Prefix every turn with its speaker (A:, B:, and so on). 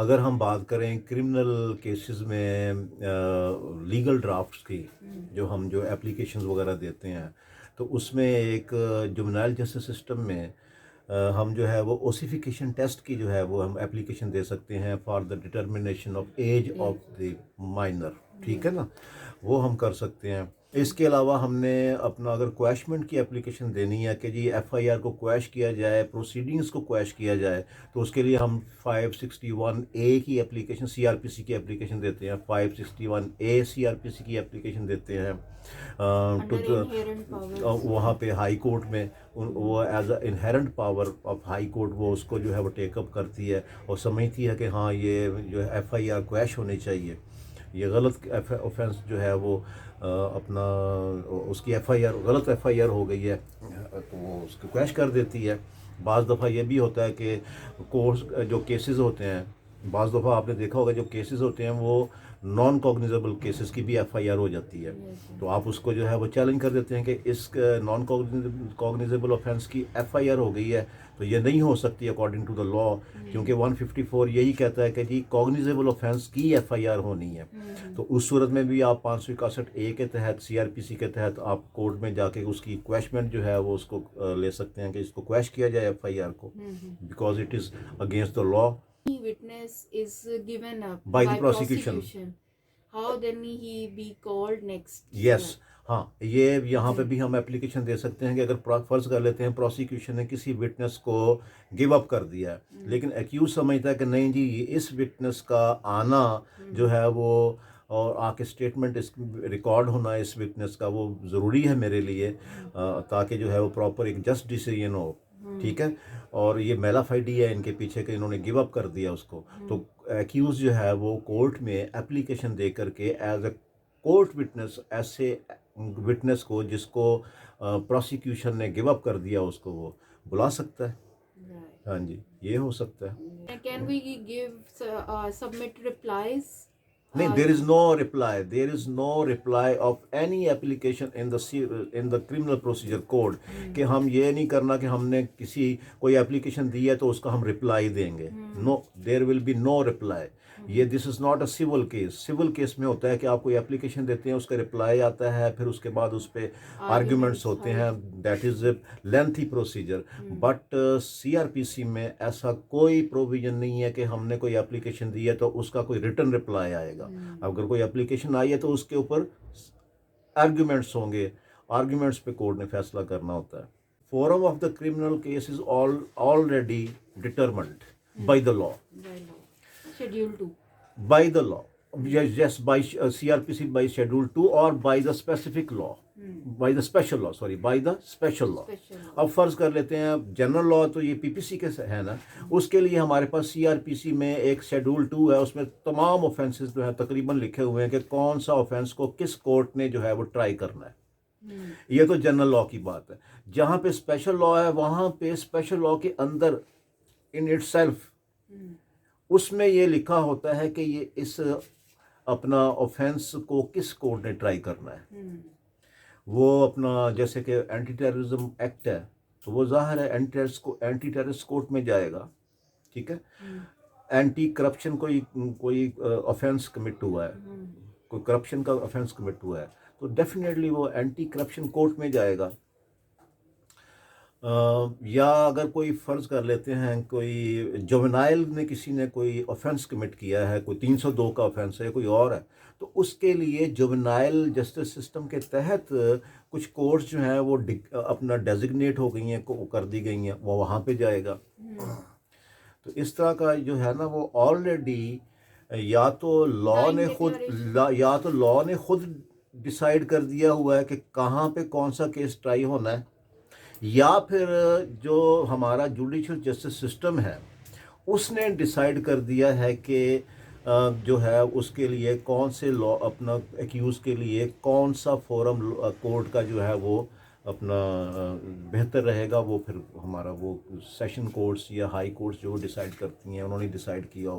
A: अगर हम बात करें क्रिमिनल केसेस में लीगल ड्राफ्ट्स की, जो एप्लीकेशंस वगैरह देते हैं, तो उसमें एक जुवेनाइल जस्टिस सिस्टम में हम जो है वो ओसिफिकेशन टेस्ट की जो है वो हम एप्लीकेशन दे सकते हैं for the determination of age of the minor. ठीक है ना, वो हम कर सकते हैं। इसके अलावा हमने अपना अगर क्वैशमेंट की एप्लीकेशन देनी है कि जी एफआईआर को क्वैश किया जाए, प्रोसीडिंग्स को क्वैश किया जाए, तो उसके लिए हम 561A की एप्लीकेशन, सीआरपीसी की एप्लीकेशन देते हैं, 561A सीआरपीसी की एप्लीकेशन देते हैं to
B: under
A: the
B: inherent powers.
A: वहाँ पे हाई कोर्ट में वो as a inherent power of high court वो उसको जो है वो टेकअप करती है और समझती है कि हाँ ये जो है एफआईआर क्वैश होनी चाहिए, ये गलत ऑफेंस जो है वो अपना उसकी एफआईआर गलत एफआईआर हो गई है तो वो उसको क्वैश कर देती है। बाज़ दफ़ा ये भी होता है कि कोर्स जो केसेस होते हैं, बाज़ दफ़ा आपने देखा होगा जो केसेस होते हैं वो नॉन कॉग्निजेबल केसेस की भी एफआईआर हो जाती है, तो आप उसको जो है वो चैलेंज कर देते हैं कि इस नॉन कॉग्निजेबल ऑफेंस की एफआईआर हो गई है तो ये नहीं हो सकती अकॉर्डिंग टू द लॉ, क्योंकि 154 यही कहता है कि जी कॉग्निजेबल ऑफेंस की एफआईआर होनी है। तो उस सूरत में भी आप 561A के तहत, सीआरपीसी के तहत आप कोर्ट में जाके उसकी क्वैशमेंट जो है वो उसको ले सकते हैं कि इसको क्वैश किया जाए एफआईआर को, because it is against the law
B: Witness is given up
A: by
B: by
A: the prosecution।
B: prosecution. How then he be called next?
A: Yes, हाँ, ये यहाँ पे भी हम एप्लीकेशन दे सकते हैं कि अगर फ़र्ज़ कर लेते हैं प्रोसिक्यूशन ने किसी विटनेस को गिव अप कर दिया है, लेकिन एक्यूज समझता है कि नहीं जी इस विटनेस का आना जो है वो और आके स्टेटमेंट इस रिकॉर्ड होना इस विटनेस का वो ज़रूरी है मेरे लिए, ताकि जो है वो प्रॉपर एक जस्ट डिसीजन हो। ठीक है, और ये मेलाफाइडी है इनके पीछे कि इन्होंने गिव अप कर दिया उसको, तो एक्यूज जो है वो कोर्ट में एप्लीकेशन दे करके एज अ कोर्ट विटनेस, ऐसे विटनेस को जिसको प्रोसिक्यूशन ने गिव अप कर दिया उसको वो बुला सकता है।
B: Right.
A: हाँ जी, ये हो सकता है।
B: Can we give submit replies?
A: नहीं,
B: Uh,
A: there is no reply of any application in the criminal procedure code, कि हम ये नहीं करना कि हमने किसी कोई एप्लीकेशन दी है तो उसका हम रिप्लाई देंगे। No, there will be no reply. ये this is not a civil case. Civil case में होता है कि आप कोई एप्लीकेशन देते हैं, उसका रिप्लाई आता है, फिर उसके बाद उस पर आर्ग्यूमेंट्स होते हैं, that is a lengthy procedure. But CrPC में ऐसा कोई प्रोविजन नहीं है कि हमने कोई एप्लीकेशन दी है तो उसका कोई रिटर्न रिप्लाई आएगा। अगर कोई एप्लीकेशन आई है तो उसके ऊपर आर्ग्यूमेंट्स होंगे, आर्ग्यूमेंट्स पे कोर्ट ने फैसला करना होता है। Forum of the criminal case is already determined by the law,
B: by law. Schedule 2.
A: by the law, yes, by CRPC, by Schedule 2 or by the specific law, by the special law, sorry, by the special law। अब फर्ज कर लेते हैं general law तो ये PPC के है ना, उसके लिए हमारे पास सीआरपीसी में एक शेड्यूल 2 है, उसमें तमाम ऑफेंसेस जो है तकरीबन लिखे हुए हैं कि कौन सा ऑफेंस को किस कोर्ट ने जो है वो ट्राई करना है। ये तो जनरल लॉ की बात है। जहाँ पे स्पेशल लॉ है वहाँ पे स्पेशल लॉ के अंदर इन इटसेल्फ उसमें ये लिखा होता है कि ये इस अपना ऑफेंस को किस कोर्ट ने ट्राई करना है। वो अपना जैसे कि एंटी टेररिज्म एक्ट है तो वो ज़ाहिर है एंटी टेररिस्ट कोर्ट में जाएगा। ठीक है, एंटी करप्शन कोई कोई ऑफेंस कमिट हुआ है, कोई करप्शन का ऑफेंस कमिट हुआ है तो डेफिनेटली वो एंटी करप्शन कोर्ट में जाएगा। या अगर कोई फ़र्ज़ कर लेते हैं कोई जुवेनाइल ने किसी ने कोई ऑफेंस कमिट किया है, कोई 302 का ऑफेंस है, कोई और है, तो उसके लिए जुवेनाइल जस्टिस सिस्टम के तहत कुछ कोर्ट्स जो हैं वो अपना डेजिग्नेट हो गई हैं, कर दी गई हैं, वो वहाँ पे जाएगा। तो इस तरह का जो है ना वो ऑलरेडी या तो लॉ ने खुद डिसाइड कर दिया हुआ है कि कहाँ पे कौन सा केस ट्राई होना है, या फिर जो हमारा जुडिशल जस्टिस सिस्टम है उसने डिसाइड कर दिया है कि जो है उसके लिए कौन से लॉ अपना एक्यूज़ के लिए कौन सा फोरम कोर्ट का जो है वो अपना बेहतर रहेगा, वो फिर हमारा वो सेशन कोर्ट्स या हाई कोर्ट्स जो डिसाइड करती हैं उन्होंने डिसाइड किया होगा।